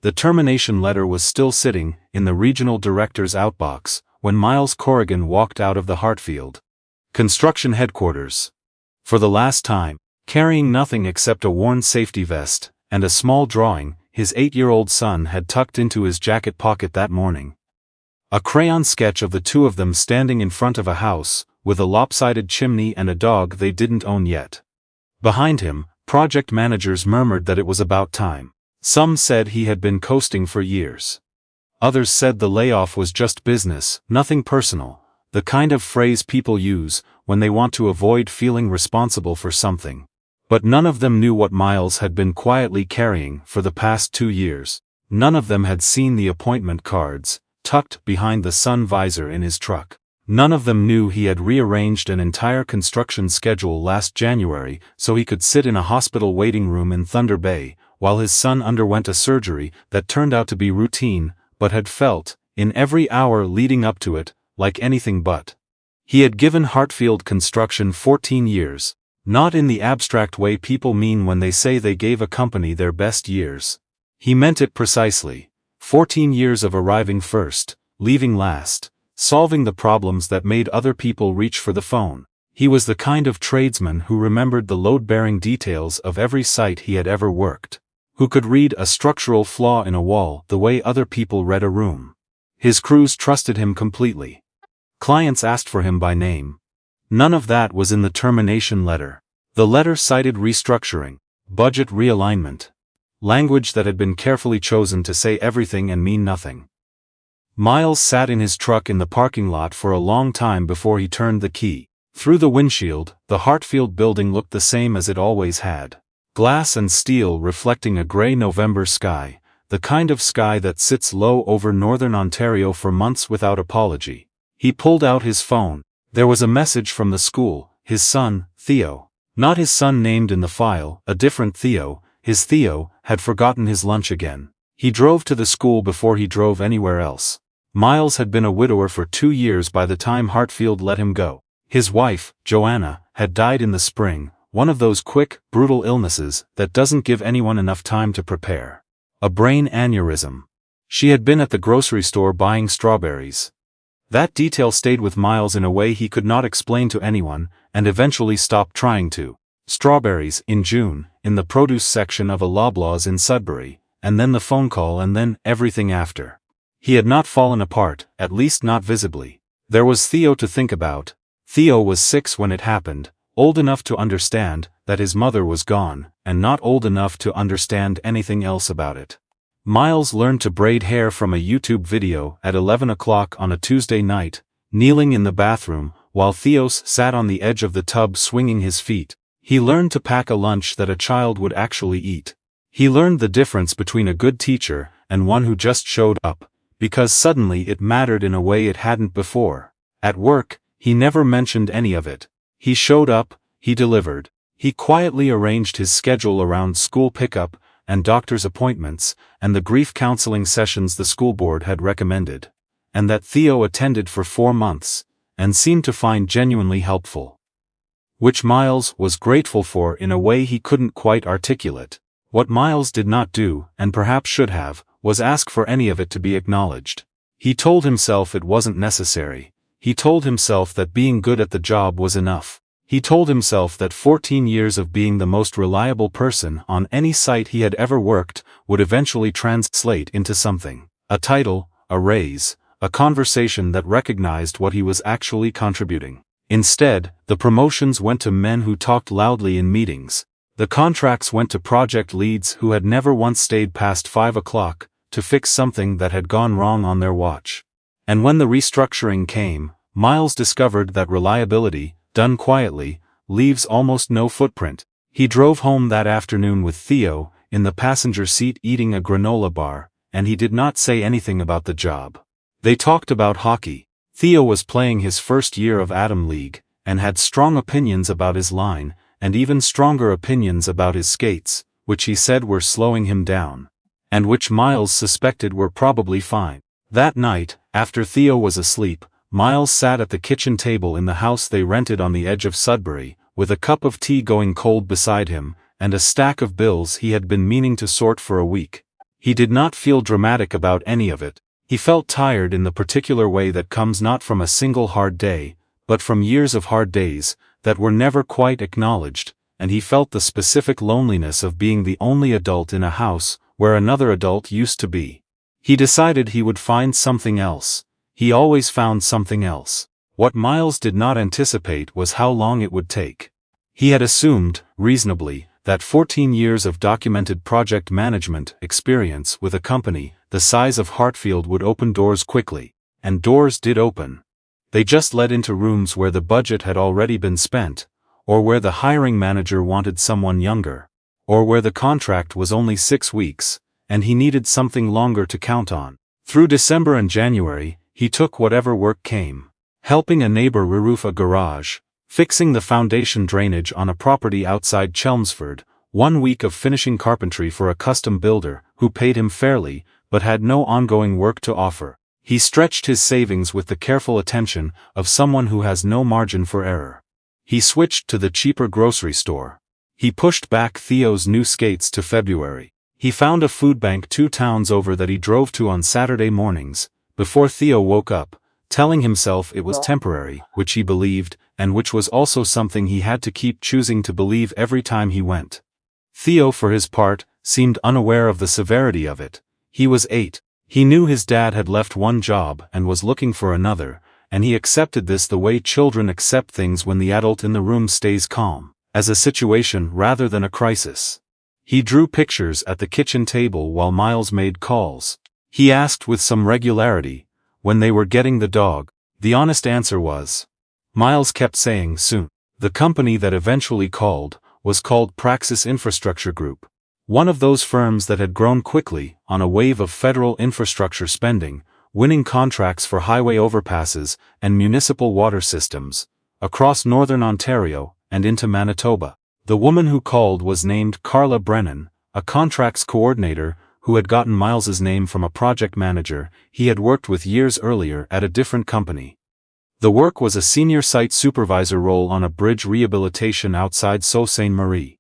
The termination letter was still sitting in the regional director's outbox when Miles Corrigan walked out of the Hartfield construction headquarters. For the last time, carrying nothing except a worn safety vest and a small drawing his 8-year-old son had tucked into his jacket pocket that morning. A crayon sketch of the two of them standing in front of a house, with a lopsided chimney and a dog they didn't own yet. Behind him, project managers murmured that it was about time. Some said he had been coasting for years. Others said the layoff was just business, nothing personal, the kind of phrase people use when they want to avoid feeling responsible for something. But none of them knew what Miles had been quietly carrying for the past 2 years. None of them had seen the appointment cards tucked behind the sun visor in his truck. None of them knew he had rearranged an entire construction schedule last January so he could sit in a hospital waiting room in Thunder Bay while his son underwent a surgery that turned out to be routine but had felt, in every hour leading up to it, like anything but. He had given Hartfield Construction 14 years. Not in the abstract way people mean when they say they gave a company their best years. He meant it precisely. 14 years of arriving first, leaving last, solving the problems that made other people reach for the phone. He was the kind of tradesman who remembered the load-bearing details of every site he had ever worked, who could read a structural flaw in a wall the way other people read a room. His crews trusted him completely. Clients asked for him by name. None of that was in the termination letter. The letter cited restructuring, budget realignment. Language that had been carefully chosen to say everything and mean nothing. Miles sat in his truck in the parking lot for a long time before he turned the key. Through the windshield, the Hartfield building looked the same as it always had. Glass and steel reflecting a gray November sky, the kind of sky that sits low over northern Ontario for months without apology. He pulled out his phone. There was a message from the school, his son, Theo. Not his son named in the file, a different Theo. His Theo had forgotten his lunch again. He drove to the school before he drove anywhere else. Miles had been a widower for 2 years by the time Hartfield let him go. His wife, Joanna, had died in the spring, one of those quick, brutal illnesses that doesn't give anyone enough time to prepare. A brain aneurysm. She had been at the grocery store buying strawberries. That detail stayed with Miles in a way he could not explain to anyone, and eventually stopped trying to. Strawberries, in June, in the produce section of a Loblaws in Sudbury, and then the phone call and then everything after. He had not fallen apart, at least not visibly. There was Theo to think about. Theo was 6 when it happened, old enough to understand that his mother was gone, and not old enough to understand anything else about it. Miles learned to braid hair from a YouTube video at 11 o'clock on a Tuesday night, kneeling in the bathroom, while Theos sat on the edge of the tub swinging his feet. He learned to pack a lunch that a child would actually eat. He learned the difference between a good teacher and one who just showed up, because suddenly it mattered in a way it hadn't before. At work, he never mentioned any of it. He showed up, he delivered. He quietly arranged his schedule around school pickup and doctor's appointments, and the grief counseling sessions the school board had recommended, and that Theo attended for 4 months, and seemed to find genuinely helpful. Which Miles was grateful for in a way he couldn't quite articulate. What Miles did not do, and perhaps should have, was ask for any of it to be acknowledged. He told himself it wasn't necessary. He told himself that being good at the job was enough. He told himself that 14 years of being the most reliable person on any site he had ever worked would eventually translate into something. A title, a raise, a conversation that recognized what he was actually contributing. Instead, the promotions went to men who talked loudly in meetings. The contracts went to project leads who had never once stayed past 5 o'clock to fix something that had gone wrong on their watch. And when the restructuring came, Miles discovered that reliability, done quietly, leaves almost no footprint. He drove home that afternoon with Theo, in the passenger seat eating a granola bar, and he did not say anything about the job. They talked about hockey. Theo was playing his first year of Atom League, and had strong opinions about his line, and even stronger opinions about his skates, which he said were slowing him down, and which Miles suspected were probably fine. That night, after Theo was asleep, Miles sat at the kitchen table in the house they rented on the edge of Sudbury, with a cup of tea going cold beside him, and a stack of bills he had been meaning to sort for a week. He did not feel dramatic about any of it. He felt tired in the particular way that comes not from a single hard day, but from years of hard days that were never quite acknowledged, and he felt the specific loneliness of being the only adult in a house where another adult used to be. He decided he would find something else. He always found something else. What Miles did not anticipate was how long it would take. He had assumed, reasonably, that 14 years of documented project management experience with a company the size of Hartfield would open doors quickly, and doors did open. They just led into rooms where the budget had already been spent, or where the hiring manager wanted someone younger, or where the contract was only 6 weeks, and he needed something longer to count on. Through December and January, he took whatever work came. Helping a neighbor re-roof a garage, fixing the foundation drainage on a property outside Chelmsford, 1 week of finishing carpentry for a custom builder who paid him fairly but had no ongoing work to offer. He stretched his savings with the careful attention of someone who has no margin for error. He switched to the cheaper grocery store. He pushed back Theo's new skates to February. He found a food bank 2 towns over that he drove to on Saturday mornings, before Theo woke up, telling himself it was temporary, which he believed, and which was also something he had to keep choosing to believe every time he went. Theo, for his part, seemed unaware of the severity of it. He was 8. He knew his dad had left one job and was looking for another, and he accepted this the way children accept things when the adult in the room stays calm, as a situation rather than a crisis. He drew pictures at the kitchen table while Miles made calls. He asked with some regularity when they were getting the dog. The honest answer was. Miles kept saying soon. The company that eventually called was called Praxis Infrastructure Group, one of those firms that had grown quickly on a wave of federal infrastructure spending, winning contracts for highway overpasses and municipal water systems across northern Ontario and into Manitoba. The woman who called was named Carla Brennan, a contracts coordinator who had gotten Miles's name from a project manager he had worked with years earlier at a different company. The work was a senior site supervisor role on a bridge rehabilitation outside Sault Ste. Marie.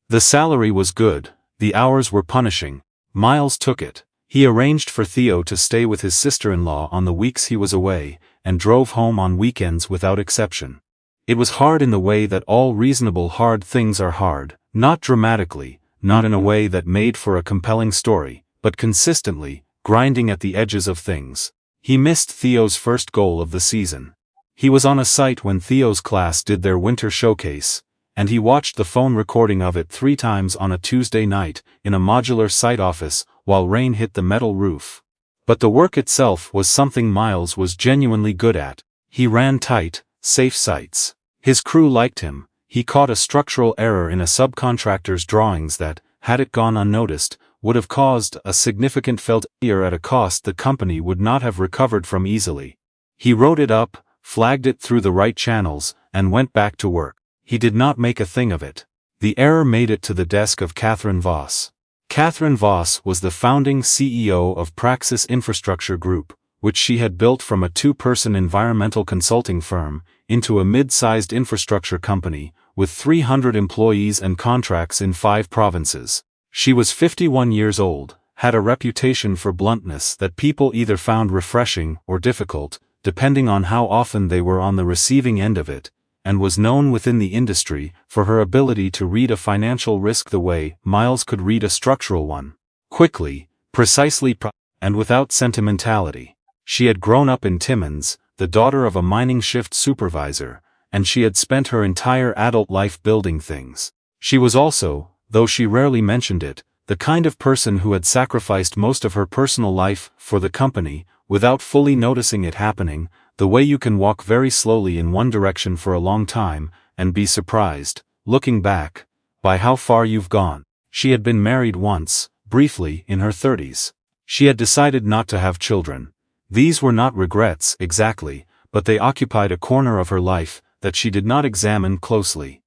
The salary was good, the hours were punishing. Miles took it. He arranged for Theo to stay with his sister-in-law on the weeks he was away, and drove home on weekends without exception. It was hard in the way that all reasonable hard things are hard, not dramatically, not in a way that made for a compelling story, but consistently, grinding at the edges of things. He missed Theo's first goal of the season. He was on a site when Theo's class did their winter showcase, and he watched the phone recording of it 3 times on a Tuesday night in a modular site office while rain hit the metal roof. But the work itself was something Miles was genuinely good at. He ran tight, safe sites. His crew liked him. He caught a structural error in a subcontractor's drawings that, had it gone unnoticed, would have caused a significant failure at a cost the company would not have recovered from easily. He wrote it up, flagged it through the right channels, and went back to work. He did not make a thing of it. The error made it to the desk of Catherine Voss. Catherine Voss was the founding CEO of Praxis Infrastructure Group, which she had built from a 2-person environmental consulting firm into a mid-sized infrastructure company with 300 employees and contracts in 5 provinces. She was 51 years old, had a reputation for bluntness that people either found refreshing or difficult, depending on how often they were on the receiving end of it, and was known within the industry for her ability to read a financial risk the way Miles could read a structural one. Quickly, precisely, and without sentimentality. She had grown up in Timmins, the daughter of a mining shift supervisor, and she had spent her entire adult life building things. She was also, though she rarely mentioned it, the kind of person who had sacrificed most of her personal life for the company, without fully noticing it happening, the way you can walk very slowly in one direction for a long time, and be surprised, looking back, by how far you've gone. She had been married once, briefly, in her 30s. She had decided not to have children. These were not regrets, exactly, but they occupied a corner of her life that she did not examine closely.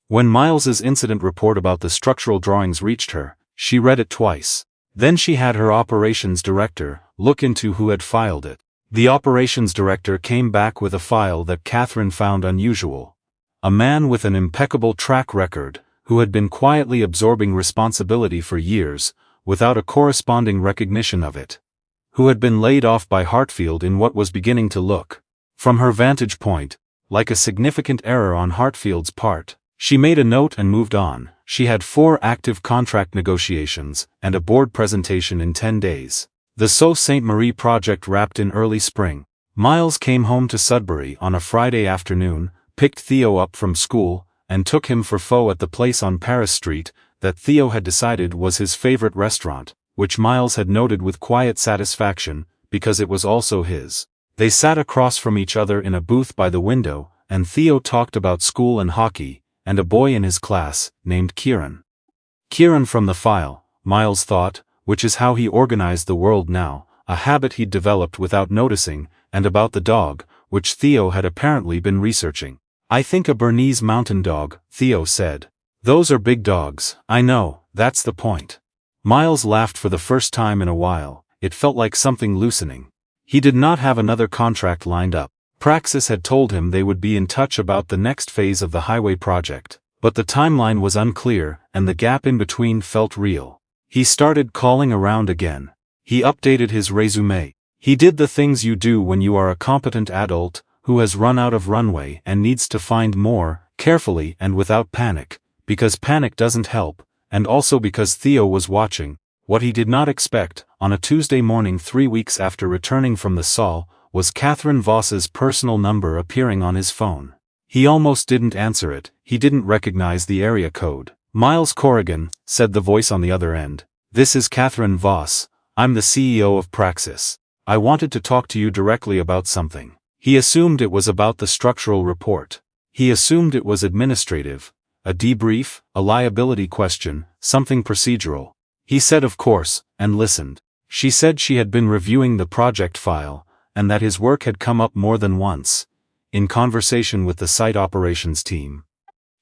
When Miles's incident report about the structural drawings reached her, she read it twice. Then she had her operations director look into who had filed it. The operations director came back with a file that Catherine found unusual. A man with an impeccable track record, who had been quietly absorbing responsibility for years, without a corresponding recognition of it. Who had been laid off by Hartfield in what was beginning to look, from her vantage point, like a significant error on Hartfield's part. She made a note and moved on. She had 4 active contract negotiations and a board presentation in 10 days. The Sault Ste. Marie project wrapped in early spring. Miles came home to Sudbury on a Friday afternoon, picked Theo up from school, and took him for pho at the place on Paris Street that Theo had decided was his favorite restaurant, which Miles had noted with quiet satisfaction, because it was also his. They sat across from each other in a booth by the window, and Theo talked about school and hockey, and a boy in his class, named Kieran. Kieran from the file, Miles thought, which is how he organized the world now, a habit he'd developed without noticing, and about the dog, which Theo had apparently been researching. I think a Bernese mountain dog, Theo said. Those are big dogs, I know, that's the point. Miles laughed for the first time in a while. It felt like something loosening. He did not have another contract lined up. Praxis had told him they would be in touch about the next phase of the highway project, but the timeline was unclear and the gap in between felt real. He started calling around again. He updated his resume. He did the things you do when you are a competent adult who has run out of runway and needs to find more, carefully and without panic, because panic doesn't help, and also because Theo was watching. What he did not expect, on a Tuesday morning 3 weeks after returning from the Saul, was Catherine Voss's personal number appearing on his phone. He almost didn't answer it. He didn't recognize the area code. Miles Corrigan, said the voice on the other end. This is Catherine Voss. I'm the CEO of Praxis. I wanted to talk to you directly about something. He assumed it was about the structural report. He assumed it was administrative, a debrief, a liability question, something procedural. He said of course, and listened. She said she had been reviewing the project file, and that his work had come up more than once, in conversation with the site operations team.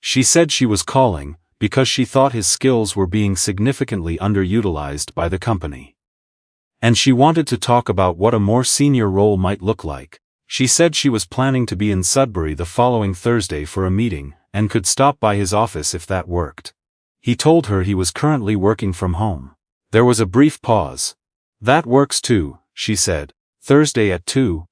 She said she was calling, because she thought his skills were being significantly underutilized by the company. And she wanted to talk about what a more senior role might look like. She said she was planning to be in Sudbury the following Thursday for a meeting, and could stop by his office if that worked. He told her he was currently working from home. There was a brief pause. That works too, she said. Thursday at 2.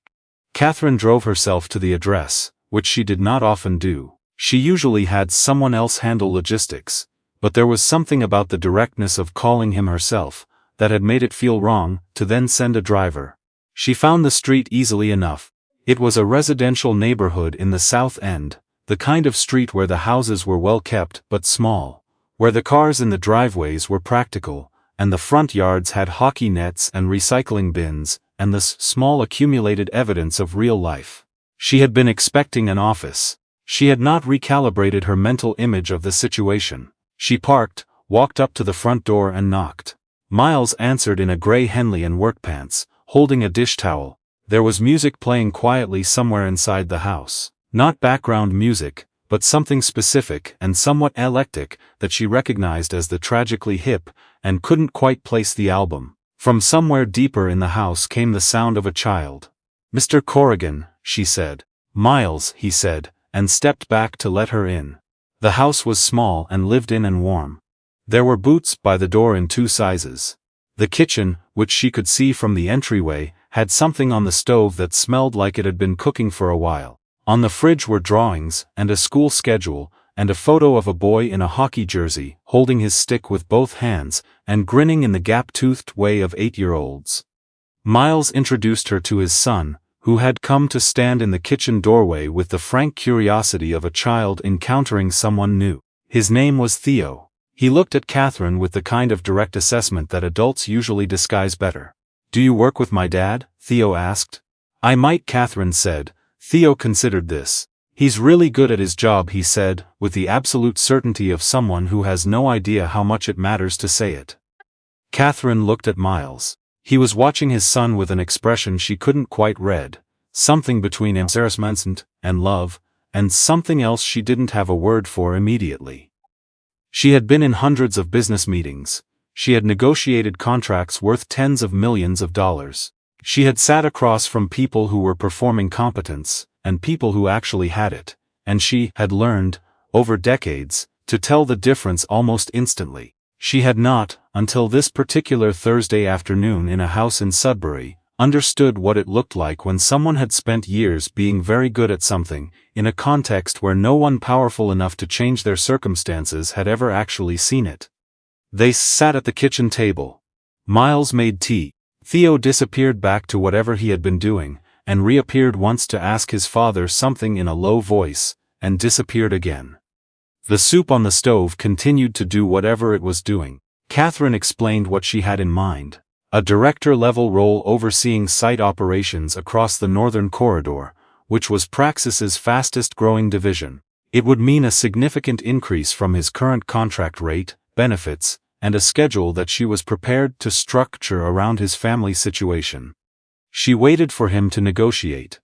Catherine drove herself to the address, which she did not often do. She usually had someone else handle logistics, but there was something about the directness of calling him herself that had made it feel wrong to then send a driver. She found the street easily enough. It was a residential neighborhood in the South End, the kind of street where the houses were well kept but small, where the cars in the driveways were practical, and the front yards had hockey nets and recycling bins, and this small accumulated evidence of real life. She had been expecting an office. She had not recalibrated her mental image of the situation. She parked, walked up to the front door and knocked. Miles answered in a gray Henley and work pants, holding a dish towel. There was music playing quietly somewhere inside the house. Not background music, but something specific and somewhat eclectic that she recognized as the tragically hip, and couldn't quite place the album. From somewhere deeper in the house came the sound of a child. Mr. Corrigan, she said. Miles, he said, and stepped back to let her in. The house was small and lived in and warm. There were boots by the door in 2 sizes. The kitchen, which she could see from the entryway, had something on the stove that smelled like it had been cooking for a while. On the fridge were drawings, and a school schedule, and a photo of a boy in a hockey jersey, holding his stick with both hands, and grinning in the gap-toothed way of 8-year-olds. Miles introduced her to his son, who had come to stand in the kitchen doorway with the frank curiosity of a child encountering someone new. His name was Theo. He looked at Catherine with the kind of direct assessment that adults usually disguise better. Do you work with my dad? Theo asked. I might, Catherine said. Theo considered this. He's really good at his job, he said, with the absolute certainty of someone who has no idea how much it matters to say it. Catherine looked at Miles. He was watching his son with an expression she couldn't quite read, something between embarrassment and love, and something else she didn't have a word for immediately. She had been in hundreds of business meetings. She had negotiated contracts worth tens of millions of dollars. She had sat across from people who were performing competence, and people who actually had it, and she had learned, over decades, to tell the difference almost instantly. She had not, until this particular Thursday afternoon in a house in Sudbury, understood what it looked like when someone had spent years being very good at something, in a context where no one powerful enough to change their circumstances had ever actually seen it. They sat at the kitchen table. Miles made tea. Theo disappeared back to whatever he had been doing, and reappeared once to ask his father something in a low voice, and disappeared again. The soup on the stove continued to do whatever it was doing. Catherine explained what she had in mind. A director-level role overseeing site operations across the Northern Corridor, which was Praxis's fastest-growing division. It would mean a significant increase from his current contract rate, benefits, and a schedule that she was prepared to structure around his family situation. She waited for him to negotiate.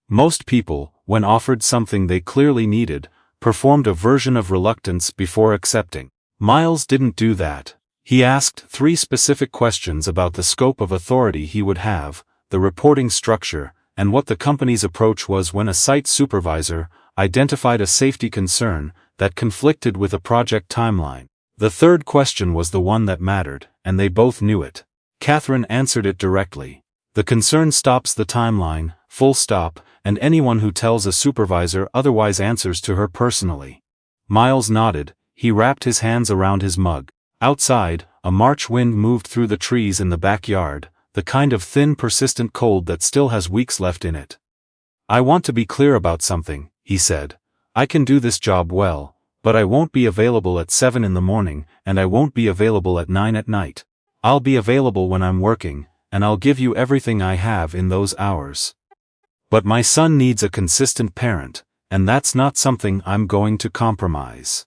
Most people, when offered something they clearly needed, performed a version of reluctance before accepting. Miles didn't do that. He asked 3 specific questions about the scope of authority he would have, the reporting structure, and what the company's approach was when a site supervisor identified a safety concern that conflicted with a project timeline. The third question was the one that mattered, and they both knew it. Catherine answered it directly. The concern stops the timeline, full stop, and anyone who tells a supervisor otherwise answers to her personally. Miles nodded. He wrapped his hands around his mug. Outside, a March wind moved through the trees in the backyard, the kind of thin persistent cold that still has weeks left in it. "I want to be clear about something," he said. "I can do this job well, but I won't be available at 7 in the morning, and I won't be available at 9 at night. I'll be available when I'm working, and I'll give you everything I have in those hours. But my son needs a consistent parent, and that's not something I'm going to compromise."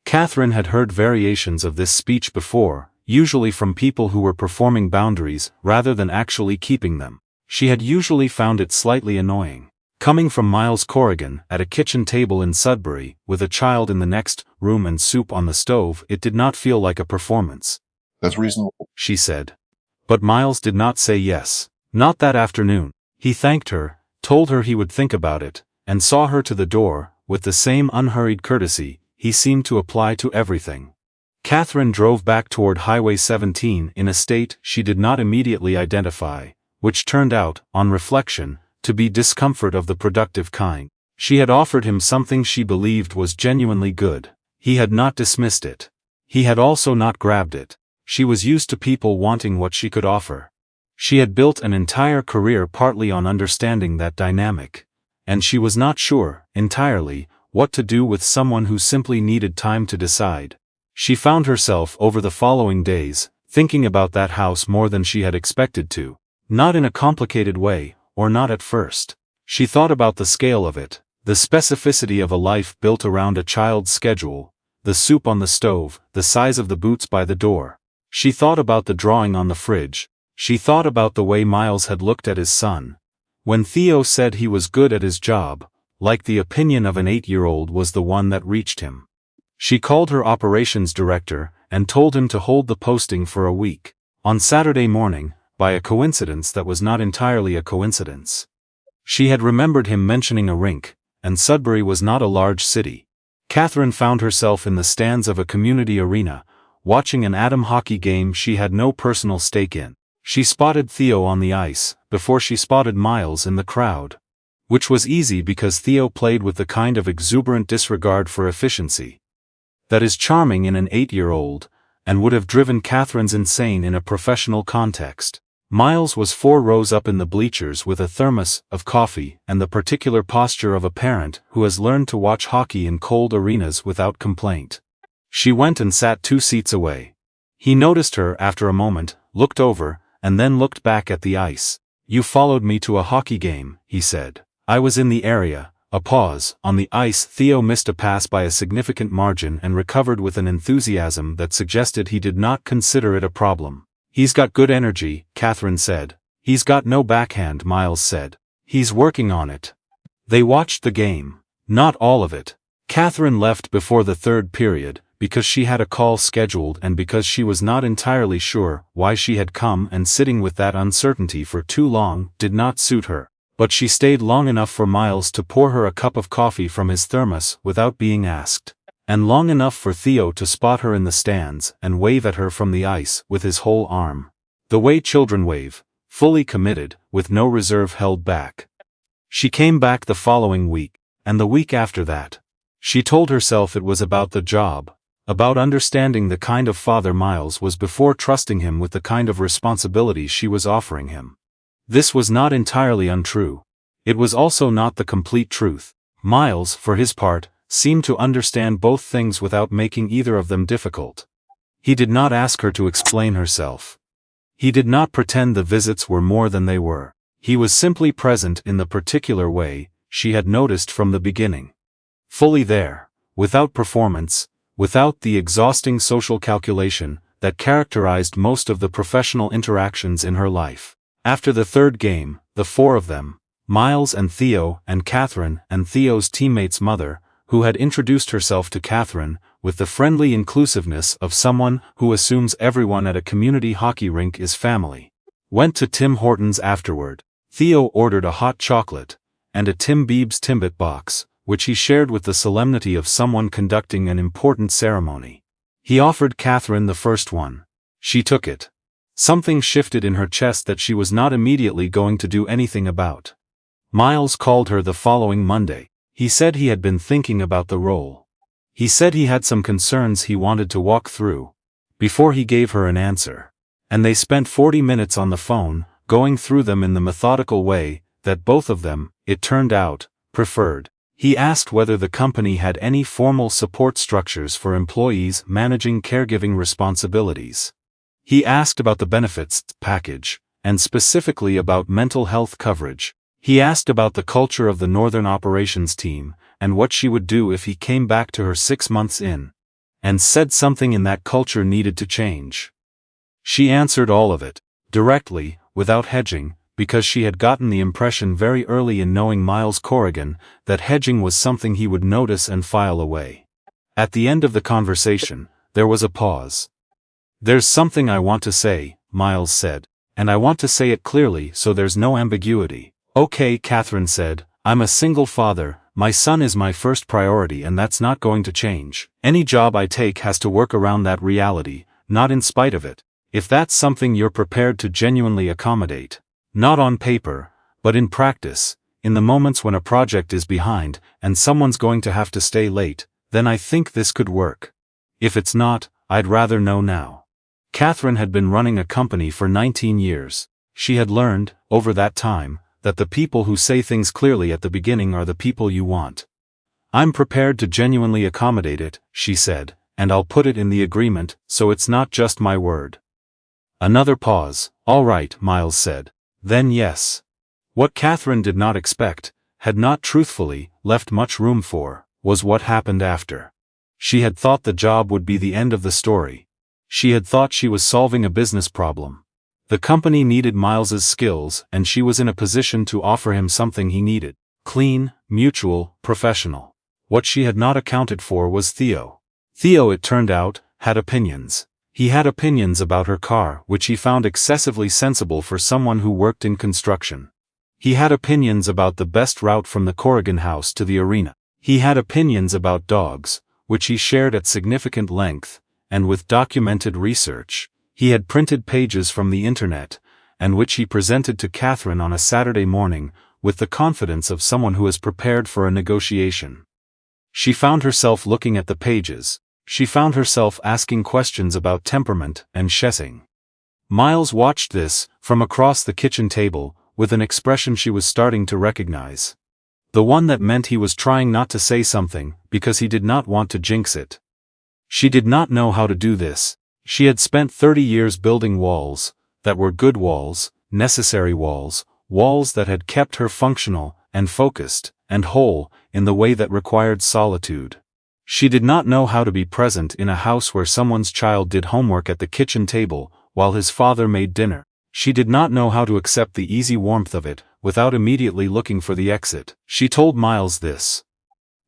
Catherine had heard variations of this speech before, usually from people who were performing boundaries rather than actually keeping them. She had usually found it slightly annoying. Coming from Miles Corrigan, at a kitchen table in Sudbury, with a child in the next room and soup on the stove, it did not feel like a performance. "That's reasonable," she said. But Miles did not say yes. Not that afternoon. He thanked her, told her he would think about it, and saw her to the door, with the same unhurried courtesy he seemed to apply to everything. Catherine drove back toward Highway 17 in a state she did not immediately identify, which turned out, on reflection, to be discomfort of the productive kind. She had offered him something she believed was genuinely good. He had not dismissed it. He had also not grabbed it. She was used to people wanting what she could offer. She had built an entire career partly on understanding that dynamic, and she was not sure, entirely, what to do with someone who simply needed time to decide. She found herself over the following days, thinking about that house more than she had expected to. Not in a complicated way, or not at first. She thought about the scale of it, the specificity of a life built around a child's schedule, the soup on the stove, the size of the boots by the door. She thought about the drawing on the fridge. She thought about the way Miles had looked at his son. When Theo said he was good at his job, like the opinion of an 8-year-old was the one that reached him. She called her operations director and told him to hold the posting for a week. On Saturday morning, by a coincidence that was not entirely a coincidence, she had remembered him mentioning a rink, and Sudbury was not a large city. Catherine found herself in the stands of a community arena, watching an atom hockey game she had no personal stake in. She spotted Theo on the ice, before she spotted Miles in the crowd. Which was easy because Theo played with the kind of exuberant disregard for efficiency that is charming in an 8-year-old, and would have driven Catherine's insane in a professional context. Miles was 4 rows up in the bleachers with a thermos of coffee and the particular posture of a parent who has learned to watch hockey in cold arenas without complaint. She went and sat 2 seats away. He noticed her after a moment, looked over, and then looked back at the ice. "You followed me to a hockey game," he said. "I was in the area." A pause. On the ice, Theo missed a pass by a significant margin and recovered with an enthusiasm that suggested he did not consider it a problem. "He's got good energy," Catherine said. "He's got no backhand," Miles said. "He's working on it." They watched the game. Not all of it. Catherine left before the 3rd period, because she had a call scheduled and because she was not entirely sure why she had come, and sitting with that uncertainty for too long did not suit her. But she stayed long enough for Miles to pour her a cup of coffee from his thermos without being asked. and long enough for Theo to spot her in the stands and wave at her from the ice with his whole arm. The way children wave, fully committed, with no reserve held back. She came back the following week, and the week after that. She told herself it was about the job, about understanding the kind of father Miles was before trusting him with the kind of responsibilities she was offering him. This was not entirely untrue. It was also not the complete truth. Miles, for his part, seemed to understand both things without making either of them difficult. He did not ask her to explain herself. He did not pretend the visits were more than they were. He was simply present in the particular way she had noticed from the beginning. Fully there, without performance, without the exhausting social calculation that characterized most of the professional interactions in her life. After the third game, the four of them, Miles and Theo and Catherine and Theo's teammate's mother, who had introduced herself to Catherine with the friendly inclusiveness of someone who assumes everyone at a community hockey rink is family, went to Tim Hortons afterward. Theo ordered a hot chocolate and a Tim Biebs Timbit box, which he shared with the solemnity of someone conducting an important ceremony. He offered Catherine the first one. She took it. Something shifted in her chest that she was not immediately going to do anything about. Miles called her the following Monday. He said he had been thinking about the role. He said he had some concerns he wanted to walk through before he gave her an answer. And they spent 40 minutes on the phone, going through them in the methodical way that both of them, it turned out, preferred. He asked whether the company had any formal support structures for employees managing caregiving responsibilities. He asked about the benefits package, and specifically about mental health coverage. He asked about the culture of the Northern Operations team, and what she would do if he came back to her 6 months in, and said something in that culture needed to change. She answered all of it, directly, without hedging, because she had gotten the impression very early in knowing Miles Corrigan that hedging was something he would notice and file away. At the end of the conversation, there was a pause. "There's something I want to say," Miles said, "and I want to say it clearly so there's no ambiguity." "Okay," Catherine said, "I'm a single father, my son is my first priority and that's not going to change. Any job I take has to work around that reality, not in spite of it. If that's something you're prepared to genuinely accommodate, not on paper, but in practice, in the moments when a project is behind and someone's going to have to stay late, then I think this could work. If it's not, I'd rather know now." Catherine had been running a company for 19 years. She had learned, over that time, that the people who say things clearly at the beginning are the people you want. "I'm prepared to genuinely accommodate it," she said, "and I'll put it in the agreement, so it's not just my word." Another pause. "All right," Miles said. "Then yes." What Catherine did not expect, had not truthfully left much room for, was what happened after. She had thought the job would be the end of the story. She had thought she was solving a business problem. The company needed Miles's skills and she was in a position to offer him something he needed. Clean, mutual, professional. What she had not accounted for was Theo. Theo, it turned out, had opinions. He had opinions about her car, which he found excessively sensible for someone who worked in construction. He had opinions about the best route from the Corrigan house to the arena. He had opinions about dogs, which he shared at significant length, and with documented research. He had printed pages from the internet, and which he presented to Catherine on a Saturday morning, with the confidence of someone who is prepared for a negotiation. She found herself looking at the pages. She found herself asking questions about temperament and chessing. Miles watched this, from across the kitchen table, with an expression she was starting to recognize. The one that meant he was trying not to say something, because he did not want to jinx it. She did not know how to do this. She had spent 30 years building walls, that were good walls, necessary walls, walls that had kept her functional, and focused, and whole, in the way that required solitude. She did not know how to be present in a house where someone's child did homework at the kitchen table, while his father made dinner. She did not know how to accept the easy warmth of it, without immediately looking for the exit. She told Miles this.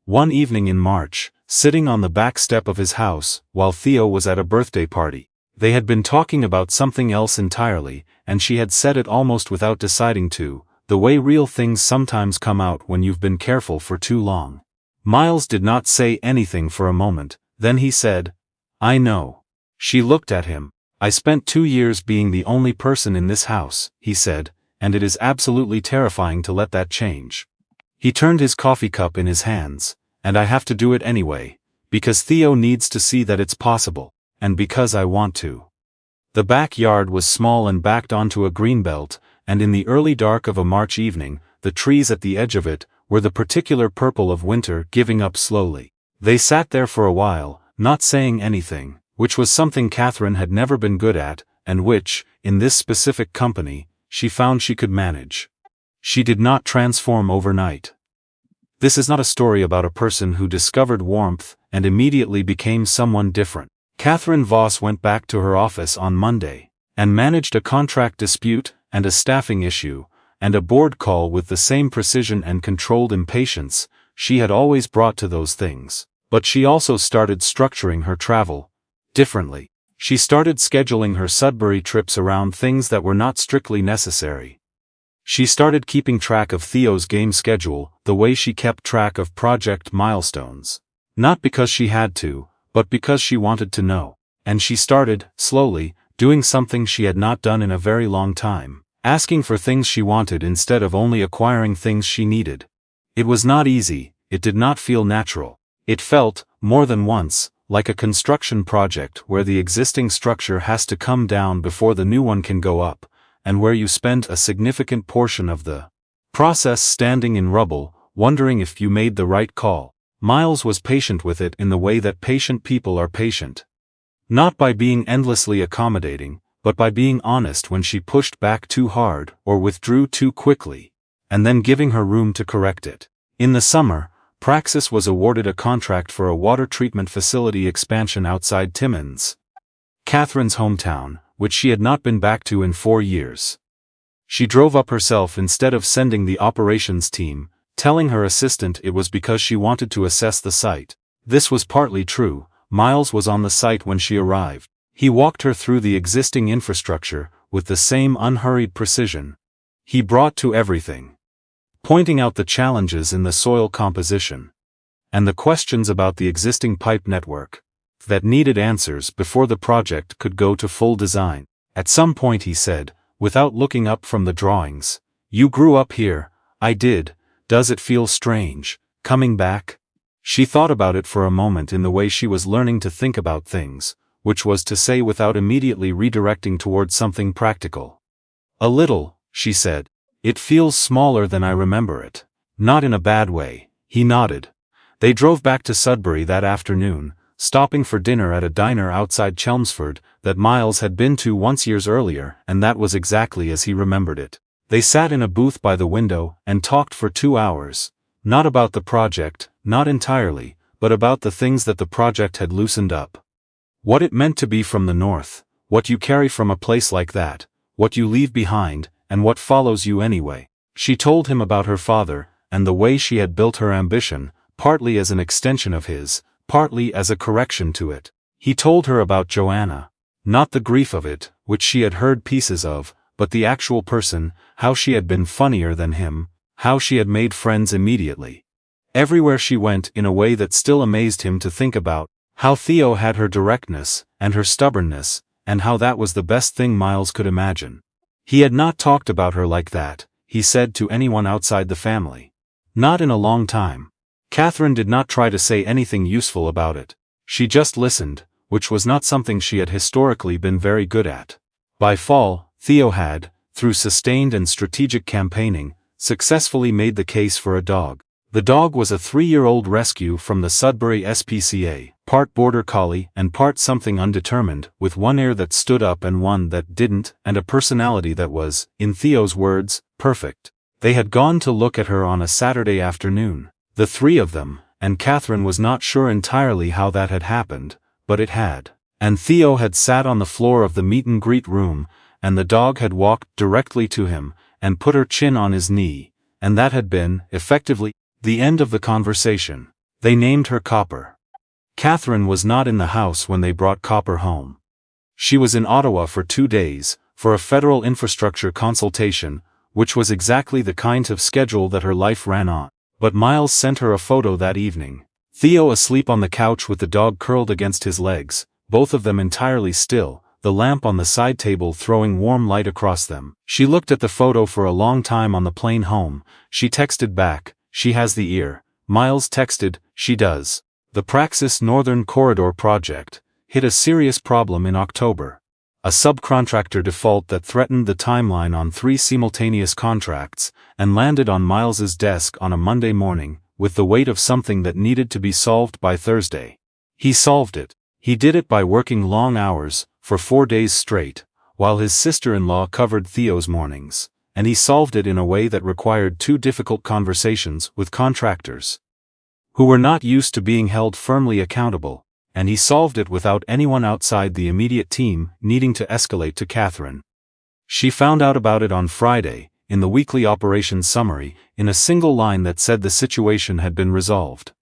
One evening in March, sitting on the back step of his house, while Theo was at a birthday party. They had been talking about something else entirely, and she had said it almost without deciding to, the way real things sometimes come out when you've been careful for too long. Miles did not say anything for a moment, then he said, "I know." She looked at him. "I spent 2 years being the only person in this house," he said, "and it is absolutely terrifying to let that change." He turned his coffee cup in his hands, "And I have to do it anyway, because Theo needs to see that it's possible, and because I want to." The backyard was small and backed onto a greenbelt, and in the early dark of a March evening, the trees at the edge of it were the particular purple of winter giving up slowly. They sat there for a while, not saying anything, which was something Catherine had never been good at, and which, in this specific company, she found she could manage. She did not transform overnight. This is not a story about a person who discovered warmth and immediately became someone different. Catherine Voss went back to her office on Monday, and managed a contract dispute and a staffing issue, and a board call with the same precision and controlled impatience she had always brought to those things. But she also started structuring her travel differently. She started scheduling her Sudbury trips around things that were not strictly necessary. She started keeping track of Theo's game schedule the way she kept track of project milestones. Not because she had to, but because she wanted to know. And she started, slowly, doing something she had not done in a very long time, asking for things she wanted instead of only acquiring things she needed. It was not easy, it did not feel natural. It felt, more than once, like a construction project where the existing structure has to come down before the new one can go up, and where you spend a significant portion of the process standing in rubble, wondering if you made the right call. Miles was patient with it in the way that patient people are patient. Not by being endlessly accommodating, but by being honest when she pushed back too hard or withdrew too quickly, and then giving her room to correct it. In the summer, Praxis was awarded a contract for a water treatment facility expansion outside Timmins, Catherine's hometown, which she had not been back to in 4 years. She drove up herself instead of sending the operations team, telling her assistant it was because she wanted to assess the site. This was partly true. Miles was on the site when she arrived. He walked her through the existing infrastructure with the same unhurried precision he brought to everything, pointing out the challenges in the soil composition and the questions about the existing pipe network that needed answers before the project could go to full design. At some point he said, without looking up from the drawings, "You grew up here." "I did. Does it feel strange, coming back?" She thought about it for a moment in the way she was learning to think about things, which was to say without immediately redirecting towards something practical. "A little," she said. "It feels smaller than I remember it." "Not in a bad way." He nodded. They drove back to Sudbury that afternoon, stopping for dinner at a diner outside Chelmsford that Miles had been to once years earlier, and that was exactly as he remembered it. They sat in a booth by the window and talked for 2 hours, not about the project, not entirely, but about the things that the project had loosened up. What it meant to be from the north, what you carry from a place like that, what you leave behind, and what follows you anyway. She told him about her father, and the way she had built her ambition, partly as an extension of his, partly as a correction to it. He told her about Joanna. Not the grief of it, which she had heard pieces of, but the actual person, how she had been funnier than him, how she had made friends immediately. Everywhere she went in a way that still amazed him to think about, how Theo had her directness, and her stubbornness, and how that was the best thing Miles could imagine. He had not talked about her like that, he said, to anyone outside the family. Not in a long time. Catherine did not try to say anything useful about it. She just listened, which was not something she had historically been very good at. By fall, Theo had, through sustained and strategic campaigning, successfully made the case for a dog. The dog was a 3-year-old rescue from the Sudbury SPCA, part border collie and part something undetermined, with one ear that stood up and one that didn't, and a personality that was, in Theo's words, perfect. They had gone to look at her on a Saturday afternoon, the 3 of them, and Catherine was not sure entirely how that had happened, but it had. And Theo had sat on the floor of the meet-and-greet room, and the dog had walked directly to him, and put her chin on his knee, and that had been, effectively, the end of the conversation. They named her Copper. Catherine was not in the house when they brought Copper home. She was in Ottawa for 2 days, for a federal infrastructure consultation, which was exactly the kind of schedule that her life ran on. But Miles sent her a photo that evening. Theo asleep on the couch with the dog curled against his legs, both of them entirely still, the lamp on the side table throwing warm light across them. She looked at the photo for a long time on the plane home. She texted back, "She has the ear." Miles texted, "She does." The Praxis Northern Corridor project hit a serious problem in October. A subcontractor default that threatened the timeline on 3 simultaneous contracts, and landed on Miles's desk on a Monday morning, with the weight of something that needed to be solved by Thursday. He solved it. He did it by working long hours, for 4 days straight, while his sister-in-law covered Theo's mornings, and he solved it in a way that required 2 difficult conversations with contractors who were not used to being held firmly accountable, and he solved it without anyone outside the immediate team needing to escalate to Catherine. She found out about it on Friday, in the weekly operations summary, in a single line that said the situation had been resolved.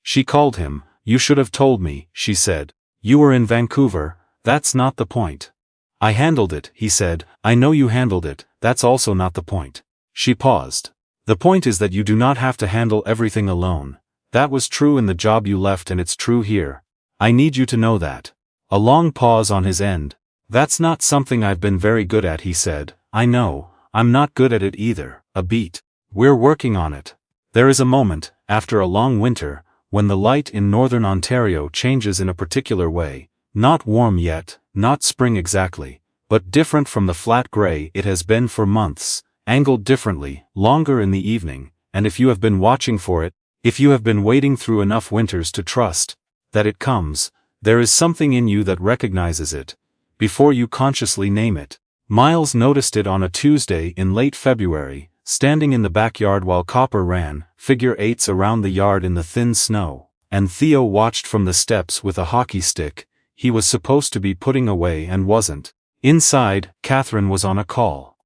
She called him. "You should have told me," she said. "You were in Vancouver, that's not the point." "I handled it," he said. "I know you handled it, that's also not the point." She paused. "The point is that you do not have to handle everything alone. That was true in the job you left and it's true here. I need you to know that." A long pause on his end. "That's not something I've been very good at," he said. "I know, I'm not good at it either." A beat. "We're working on it." There is a moment, after a long winter, when the light in northern Ontario changes in a particular way, not warm yet, not spring exactly, but different from the flat gray it has been for months, angled differently, longer in the evening, and if you have been watching for it, if you have been waiting through enough winters to trust that it comes, there is something in you that recognizes it, before you consciously name it. Miles noticed it on a Tuesday in late February, standing in the backyard while Copper ran figure eights around the yard in the thin snow, and Theo watched from the steps with a hockey stick he was supposed to be putting away and wasn't. Inside, Catherine was on a call.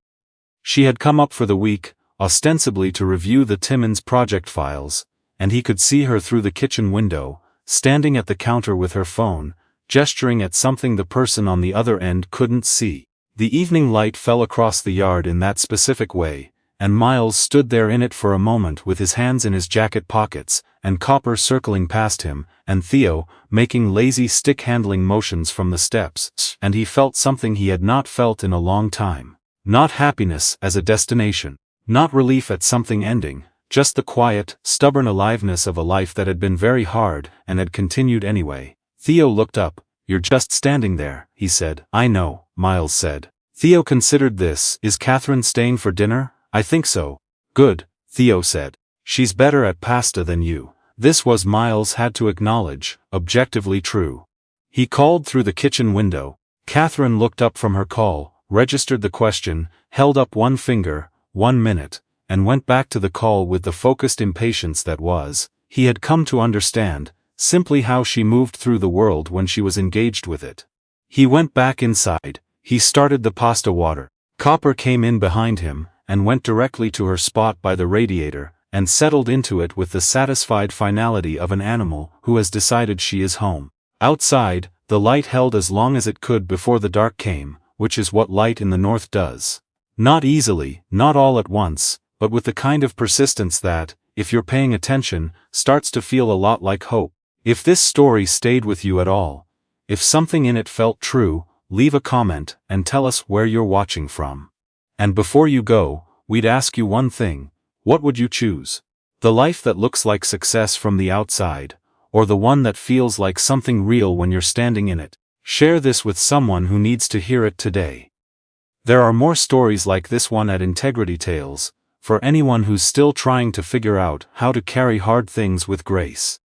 She had come up for the week, ostensibly to review the Timmins project files, and he could see her through the kitchen window, standing at the counter with her phone, gesturing at something the person on the other end couldn't see. The evening light fell across the yard in that specific way, and Miles stood there in it for a moment with his hands in his jacket pockets, and Copper circling past him, and Theo, making lazy stick-handling motions from the steps, and he felt something he had not felt in a long time. Not happiness as a destination. Not relief at something ending, just the quiet, stubborn aliveness of a life that had been very hard and had continued anyway. Theo looked up. "You're just standing there," he said. "I know," Miles said. Theo considered this. "Is Catherine staying for dinner?" "I think so." "Good," Theo said. "She's better at pasta than you." This was, Miles had to acknowledge, objectively true. He called through the kitchen window. Catherine looked up from her call, registered the question, held up one finger, 1 minute, and went back to the call with the focused impatience that was, he had come to understand, simply how she moved through the world when she was engaged with it. He went back inside. He started the pasta water. Copper came in behind him, and went directly to her spot by the radiator, and settled into it with the satisfied finality of an animal who has decided she is home. Outside, the light held as long as it could before the dark came, which is what light in the north does. Not easily, not all at once, but with the kind of persistence that, if you're paying attention, starts to feel a lot like hope. If this story stayed with you at all, if something in it felt true, leave a comment and tell us where you're watching from. And before you go, we'd ask you one thing: what would you choose? The life that looks like success from the outside, or the one that feels like something real when you're standing in it? Share this with someone who needs to hear it today. There are more stories like this one at Integrity Tales, for anyone who's still trying to figure out how to carry hard things with grace.